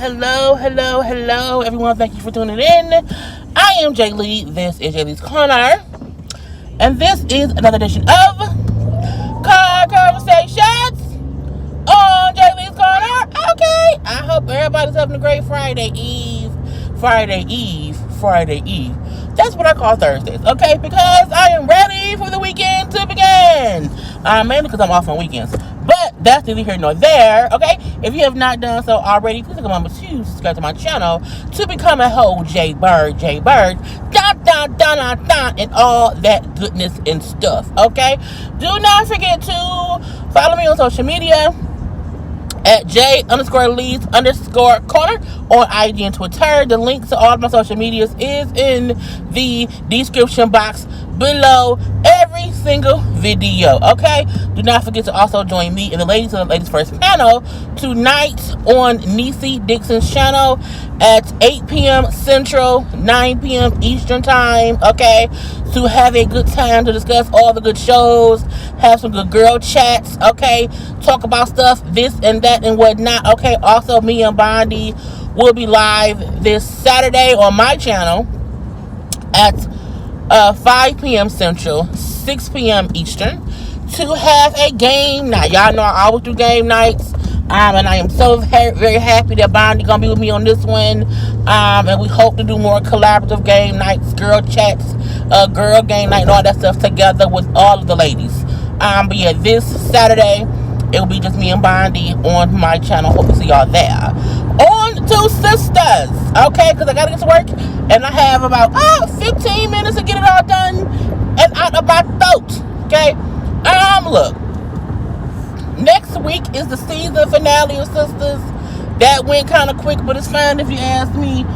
Hello, everyone. Thank you for tuning in. I am Jaylee. This is JLeesCorner. And this is another edition of Car Conversations on JLeesCorner. Okay. I hope everybody's having a great Friday Eve. That's what I call Thursdays, okay? Because I am ready for the weekend to begin. Mainly because I'm off on weekends. But that's neither here nor there, okay? If you have not done so already, please take a moment to subscribe to my channel to become a whole JayBird, and all that goodness and stuff, okay? Do not forget to follow me on social media at J_Lees_Corner on IG and Twitter. The link to all of my social medias is in the description box below every single video, okay? Do not forget to also join me and the Ladies First panel tonight on Niecy Dixon's channel at 8 p.m. Central, 9 p.m. Eastern time, okay? To have a good time to discuss all the good shows, have some good girl chats, okay? Talk about stuff, this and that and whatnot, okay? Also, me and Bondi will be live this Saturday on my channel at 5 p.m. Central, 6 p.m. Eastern to have a game night. Y'all know I always do game nights. And I am so very happy that Bondi gonna be with me on this one. And we hope to do more collaborative game nights, girl chats, girl game night, and all that stuff together with all of the ladies. But yeah, this Saturday it will be just me and Bondi on my channel. Hope to see y'all there. On to Sisters, okay? Because I gotta get to work, and I have about 15 minutes to get it all done and out of my throat. Okay. Look. Next week is the season finale of Sisters. That went kind of quick, but it's fine if you ask me.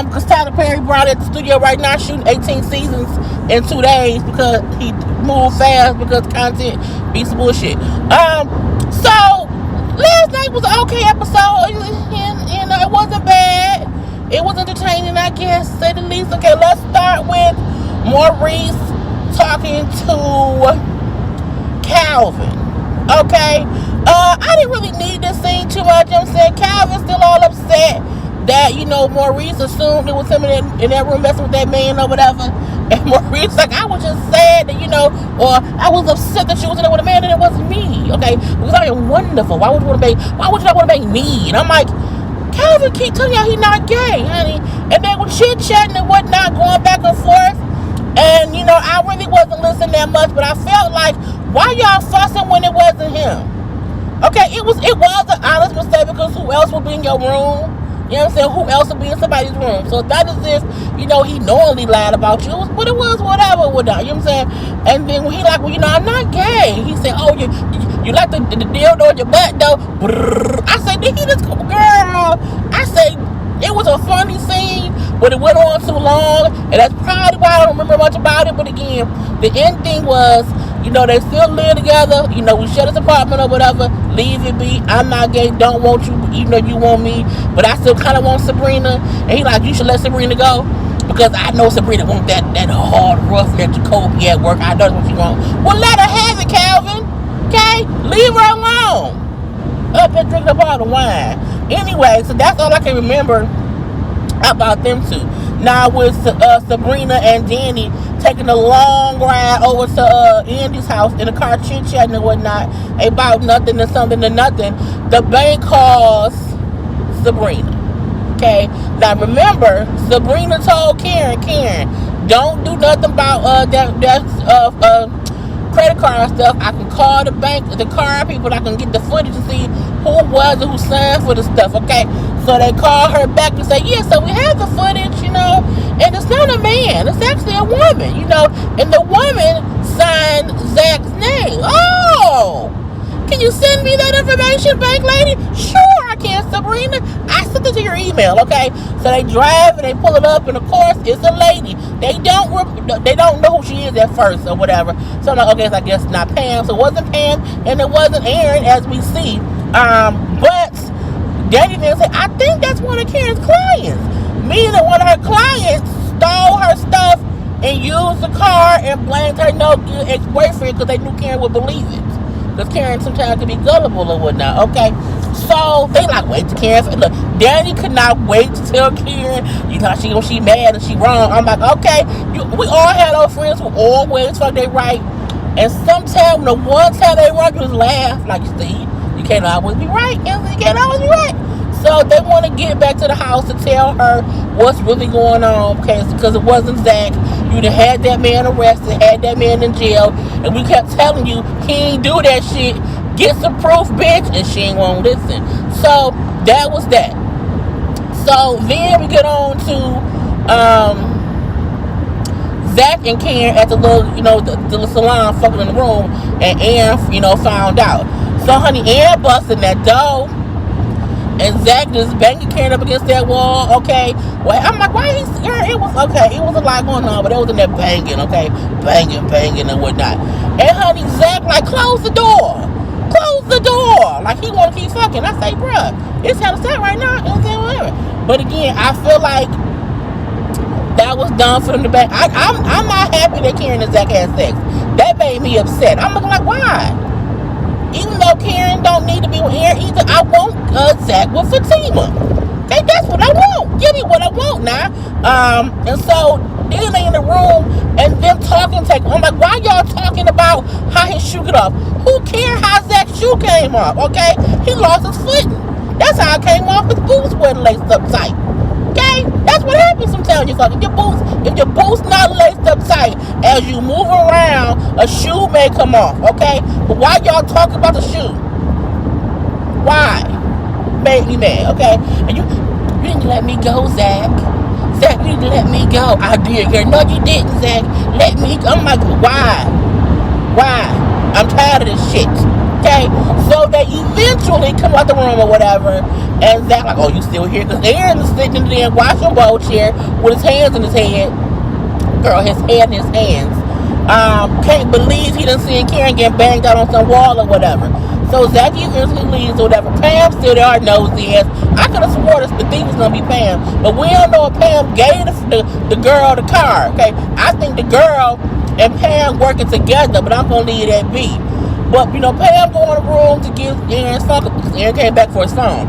Because Tyler Perry brought it to the studio right now, shooting 18 seasons in 2 days because he moved fast because content beats bullshit. So last night was an okay episode, and it wasn't bad. It was entertaining, I guess, to say the least. Okay, let's start with Maurice talking to Calvin. Okay, I didn't really need this scene too much. I'm saying Calvin's still all upset that, Maurice assumed it was him in that room messing with that man or whatever. And Maurice like, I was just sad that, or I was upset that she was in there with a man and it wasn't me. Okay, because I am wonderful. Why would you not want to make me? And I'm like, Calvin keep telling y'all he's not gay, honey. And they were chit-chatting and whatnot, going back and forth. And, I really wasn't listening that much, but I felt like, why y'all fussing when it wasn't him? Okay, it was an honest mistake because who else would be in your room? You know what I'm saying? Who else would be in somebody's room? So that is if, he knowingly lied about you. But it was whatever. You know what I'm saying? And then when he like, I'm not gay. He said, oh, you like the dildo in your butt, though? I said, did he just, girl? I said, it was a funny scene, but it went on too long. And that's probably why I don't remember much about it. But again, the end thing was, they still live together. We share this apartment or whatever. Leave it be. I'm not gay. Don't want you. You want me. But I still kind of want Sabrina. And he like, you should let Sabrina go. Because I know Sabrina want that hard, roughneck Jacoby at work. I know that's what you want. Well, let her have it, Calvin. Okay? Leave her alone. Up and drinking up all the wine. Anyway, so that's all I can remember about them two. Now with Sabrina and Danny taking a long ride over to Andy's house in the car, chit-chatting and whatnot about nothing and something to nothing, the bank calls Sabrina. Okay, now remember, Sabrina told Karen, don't do nothing about credit card stuff. I can call the bank, the card people, I can get the footage to see who was and who signed for the stuff, okay? So they call her back and say, yeah, so we have the footage, and it's not a man, it's actually a woman, and the woman signed Zach's name. Oh, can you send me that information, bank lady? Sure, I can, Sabrina. I sent it to your email, okay? So they drive and they pull it up, and of course, it's a lady. They don't know who she is at first or whatever. So I'm like, okay, so I guess not Pam. So it wasn't Pam, and it wasn't Aaron, as we see. But Danny then said, I think that's one of Karen's clients. Meaning that one of her clients stole her stuff and used the car and blamed her no-good ex-boyfriend because they knew Karen would believe it. Because Karen sometimes can be gullible or whatnot. Okay, So they like wait to Karen. Look, Danny could not wait to tell Karen, you know, she mad and she wrong. I'm like, okay, we all had those friends who always fuck they right. And sometimes the one time they wrong, you just laugh. Like, see, you can't always be right. You can't always be right. So they want to get back to the house to tell her what's really going on, because it wasn't Zach. You done had that man arrested, had that man in jail, and we kept telling you he ain't do that shit. Get some proof, bitch, and she ain't won't listen. So that was that. So then we get on to Zach and Karen at the little, you know, the salon fucking in the room, and Aaron, you know, found out. So honey, Aaron busting that door. And Zach just banging Karen up against that wall, okay? Well, I'm like, why he's here? It was, okay, it was a lot going on, but it was in there banging, okay? Banging and whatnot. And honey, Zach, like, close the door. Close the door. Like, he want to keep fucking. I say, bruh, it's how it's at right now. You know what I'm saying? Whatever. But again, I feel like that was done for them to bang. I'm not happy that Karen and Zach had sex. That made me upset. I'm looking like, why? Even though Karen don't need to be with Aaron either, I want Zach with Fatima. Okay, that's what I want. Give me what I want now. And so then they in the room and them talking. I'm like, why y'all talking about how his shoe got off? Who cares how Zach's shoe came off? Okay, he lost his foot. That's how it came off. His boots weren't laced up tight. Okay, that's what happens sometimes. You fucking if your boots not laced up tight, as you move around, a shoe may come off. Okay, but why y'all talking about the shoe? Why? Made me mad. Okay, and you didn't let me go, Zach. Zach, you didn't let me go. I did, girl. No, you didn't, Zach. Let me go. I'm like, why? I'm tired of this shit. Okay, so they eventually come out the room or whatever, and Zach like, oh, you still here? Because Aaron is sitting in the damn washing bowl chair with his hands in his head. Girl, his head in his hands. Can't believe he done seen Karen get banged out on some wall or whatever. So Zach eventually leaves or whatever. Pam still there, our nosy ass. I could have swore the thing was gonna be Pam, but we don't know if Pam gave the girl the car. Okay, I think the girl and Pam working together, but I'm gonna leave that be. But, you know, Pam go in the room to give Aaron's phone because Aaron came back for his phone.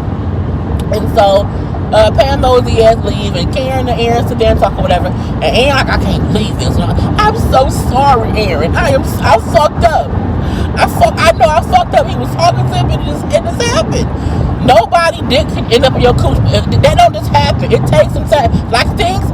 And so, Pam knows the ass leave, and Karen and Aaron sit there and talk or whatever. And Aaron like, I can't believe this. I'm so sorry, Aaron. I fucked up. I know I fucked up. He was talking to him and this happened. Nobody dick can end up in your cooch. That don't just happen. It takes some time. Like things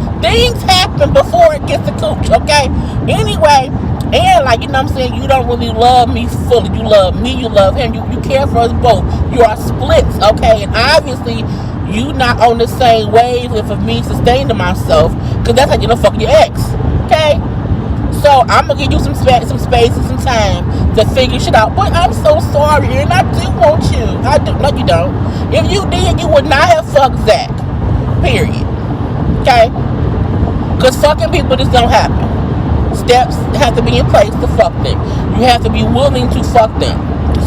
happen before it gets to cooch, okay? Anyway, and like, you know what I'm saying, you don't really love me fully. You love me, you love him, you care for us both. You are splits, okay? And obviously you not on the same wave of me sustaining myself, because that's how you don't fuck your ex, okay? So I'm gonna give you some space and some time to figure shit out. But I'm so sorry, and I do want you. I do. No, you don't. If you did, you would not have fucked Zach. Period. Okay? Because fucking people just don't happen. Steps have to be in place to fuck them. You have to be willing to fuck them.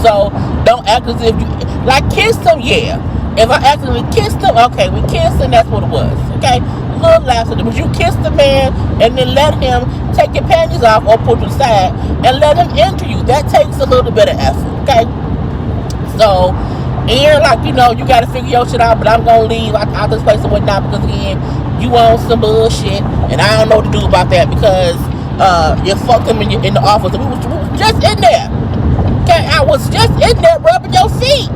So don't act as if you like kiss them. Yeah. If I accidentally kissed them, okay, we kissed and that's what it was. Okay. A little laugh at it. But you kiss the man and then let him take your panties off or put them aside and let him enter you. That takes a little bit of effort. Okay. So Aaron, like, you know, you gotta figure your shit out, but I'm gonna leave out this place and whatnot because again, you on some bullshit and I don't know what to do about that because you fucked him in the office and we was just in there. Okay, I was just in there rubbing your feet.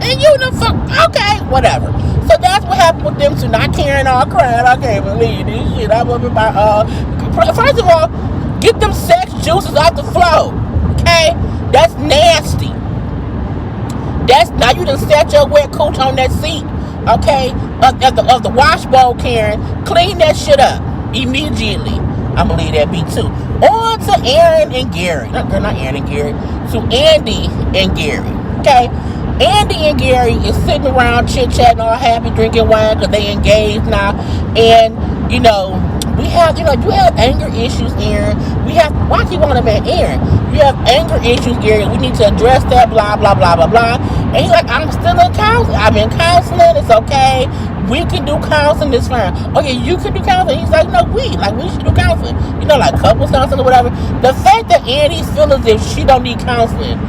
And you done fuck, okay, whatever. So that's what happened with them two. Not Karen all crying. I can't believe this shit. I'm up about first of all, get them sex juices off the floor. Okay? That's nasty. That's now you done set your wet cooch on that seat. Okay? Of the wash bowl, Karen. Clean that shit up immediately. I'm gonna leave that be too. On to Aaron and Gary. Not Aaron and Gary. To Andy and Gary. Okay? Andy and Gary is sitting around chit-chatting, all happy, drinking wine because they engaged now. And, you know, we have, you know, you have anger issues, Aaron. Why do you want to man Aaron? You have anger issues, Gary. We need to address that, blah, blah, blah, blah, blah. And he's like, I'm still in counseling. I'm in counseling. It's okay. We can do counseling. It's fine. Okay, you can do counseling. He's like, no, we should do counseling. You know, like couples counseling or whatever. The fact that Andy feels as if she don't need counseling,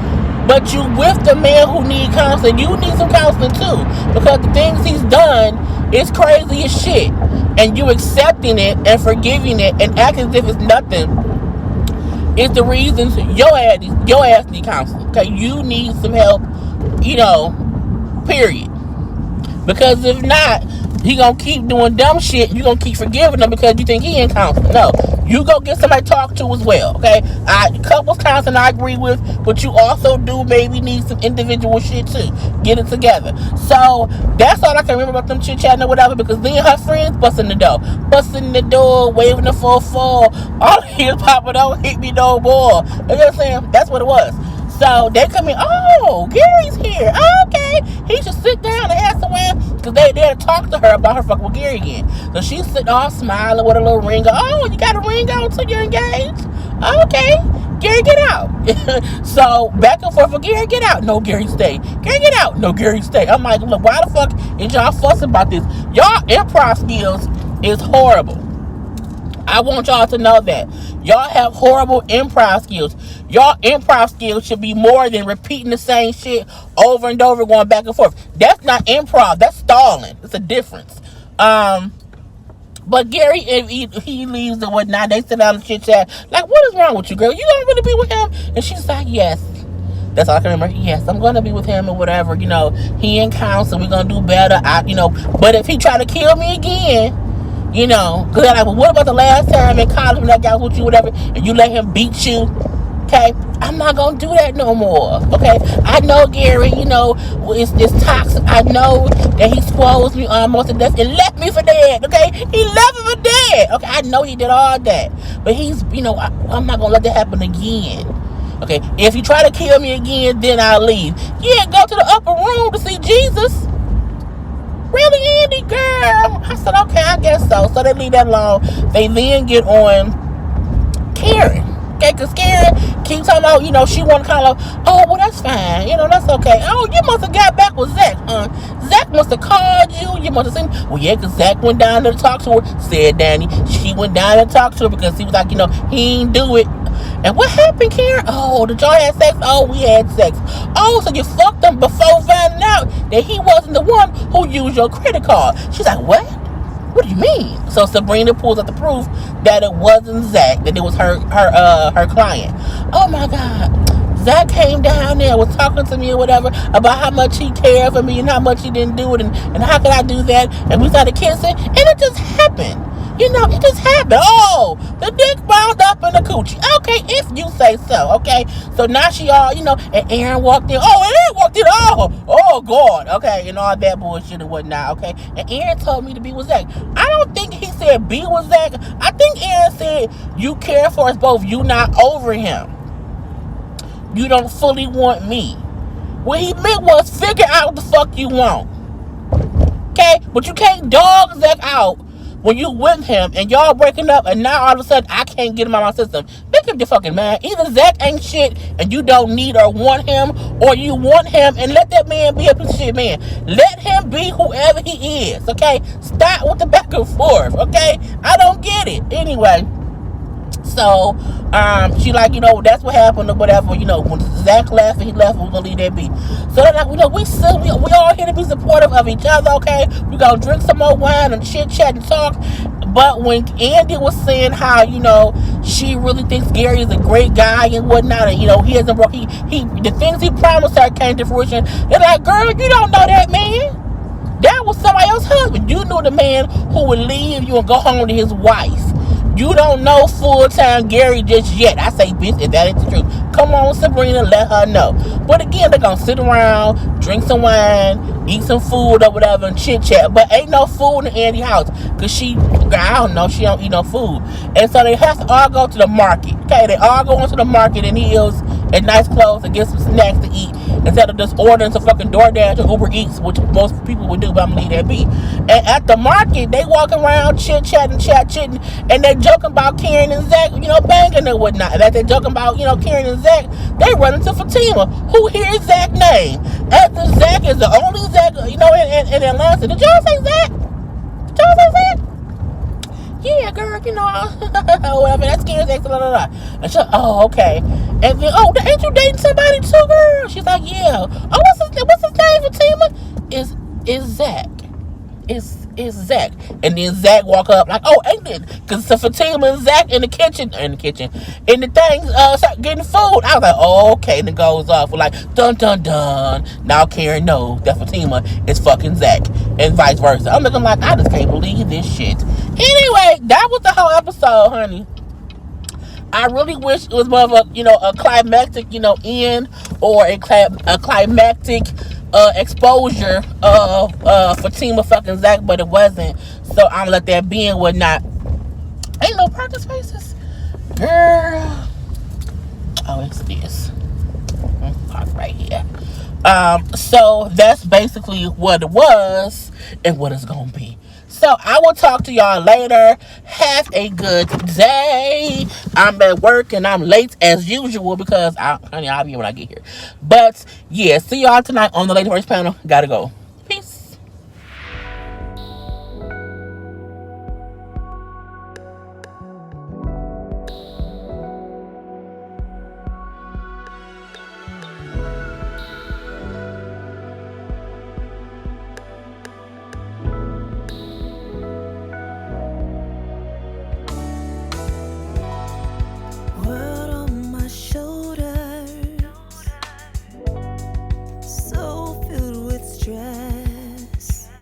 But you with the man who need counseling. You need some counseling too, because the things he's done is crazy as shit. And you accepting it and forgiving it and acting as if it's nothing is the reasons your ass need counseling. Okay, you need some help. Period. Because if not, he gonna keep doing dumb shit. You gonna keep forgiving him because you think he in counseling. No, you go get somebody to talk to as well. Okay, couples counseling I agree with, but you also do maybe need some individual shit too. Get it together. So that's all I can remember about them chit chatting or whatever. Because then her friends busting the door, waving the full fall. All the heels popping out, hit me no more. You know what I'm saying? That's what it was. So they come in, oh, Gary's here. Oh, okay. He should sit down and ask someone, because they there to talk to her about her fucking with Gary again. So she's sitting all smiling with a little ring on. Oh, you got a ring on so you're engaged? Oh, okay. Gary, get out. So back and forth for Gary, get out. No, Gary, stay. Gary, get out. No, Gary, stay. I'm like, look, why the fuck is y'all fussing about this? Y'all improv skills is horrible. I want y'all to know that. Y'all have horrible improv skills. Y'all improv skills should be more than repeating the same shit over and over, going back and forth. That's not improv. That's stalling. It's a difference. But Gary, if he leaves and whatnot, they sit down and chit chat. Like, what is wrong with you, girl? You gonna really be with him? And she's like, yes. That's all I can remember. Yes, I'm gonna be with him or whatever. He in counsel. We're gonna do better. But if he try to kill me again, because they're like, well, what about the last time in college when that guy was with you, whatever, and you let him beat you? Okay, I'm not gonna do that no more. Okay, I know Gary, it's toxic. I know that he swallows me almost to death and left me for dead. Okay, he left me for dead. Okay, I know he did all that, but he's, I'm not gonna let that happen again. Okay, if you try to kill me again, then I'll leave. Yeah, go to the upper room to see Jesus. Really, Andy, girl? I said, okay, I guess so. So they leave that alone. They then get on Karen. Okay, because Karen keeps talking about, she want to kind of, oh, well, that's fine. That's okay. Oh, you must have got back with Zach, huh? Zach must have called you. You must have seen, well, yeah, because Zach went down there to talk to her, said Danny. She went down and talked to her because he was like, he ain't do it. And what happened, Karen? Oh, did y'all have sex? Oh, we had sex. Oh, so you fucked him before finding out that he wasn't the one who used your credit card. She's like, what? What do you mean? So Sabrina pulls out the proof that it wasn't Zach, that it was her client. Oh my God. Zach came down there, was talking to me or whatever about how much he cared for me and how much he didn't do it and how could I do that? And we started kissing and it just happened. It just happened. Oh, the dick bound up in the coochie. Okay, if you say so. Okay, so now she all, and Aaron walked in. Oh, Aaron walked in. Oh, God. Okay, and all that bullshit and whatnot. Okay, and Aaron told me to be with Zach. I don't think he said be with Zach. I think Aaron said you care for us both. You not over him. You don't fully want me. What he meant was figure out what the fuck you want. Okay, but you can't dog Zach out when you with him and y'all breaking up and now all of a sudden I can't get him out of my system. Make up your fucking mind. Either Zach ain't shit and you don't need or want him, or you want him and let that man be a piece of shit man. Let him be whoever he is, okay? Stop with the back and forth, okay? I don't get it. Anyway, so she like, that's what happened or whatever. When Zach left and he left, we're gonna leave that be. So they're like, we all here to be supportive of each other, okay? We gonna drink some more wine and chit chat and talk. But when Andy was saying how, she really thinks Gary is a great guy and whatnot, and he hasn't broke the things he promised her came to fruition. They're like, girl, you don't know that man. That was somebody else's husband. You knew the man who would leave you and go home to his wife. You don't know full-time Gary just yet. I say, bitch, if that ain't the truth, come on, Sabrina, let her know. But again, they're going to sit around, drink some wine, eat some food or whatever, and chit-chat. But ain't no food in Andy's house because she don't eat no food. And so they have to all go to the market. Okay, they all go into the market in heels and nice clothes and get some snacks to eat instead of just ordering some fucking DoorDash or Uber Eats, which most people would do, but I'm going to leave that be. And at the market, they walk around chit-chatting, chat-chitting, and they joking about Karen and Zach, banging and whatnot. And as they joking about, Karen and Zach, they run into Fatima, who hears Zach's name. After Zach is the only Zach, in Atlanta. Did y'all say Zach? Did y'all say Zach? Yeah, girl, whatever, that's Karen's ex, blah, blah, blah. And she, oh, okay. And then, oh, ain't you dating somebody too, girl? She's like, yeah. Oh, what's his name, Fatima? Is Zach. Is Zach. And then Zach walk up like, oh, ain't it? Because Fatima and Zach in the kitchen. In the thing, start getting food. I was like, oh, okay. And it goes off. We're like, dun, dun, dun. Now Karen knows that Fatima is fucking Zach. And vice versa. I'm looking like, I just can't believe this shit. Anyway, that was the whole episode, honey. I really wish it was more of a, a climactic, end, or a climactic exposure of Fatima fucking Zach, but it wasn't. So I'm gonna let that be and whatnot. Ain't no parking spaces, girl. Oh, it's this. Park right here. So that's basically what it was and what it's gonna be. So I will talk to y'all later. Have a good day. I'm at work and I'm late as usual because I'll be here when I get here. But yeah, see y'all tonight on the Lady First panel. Gotta go.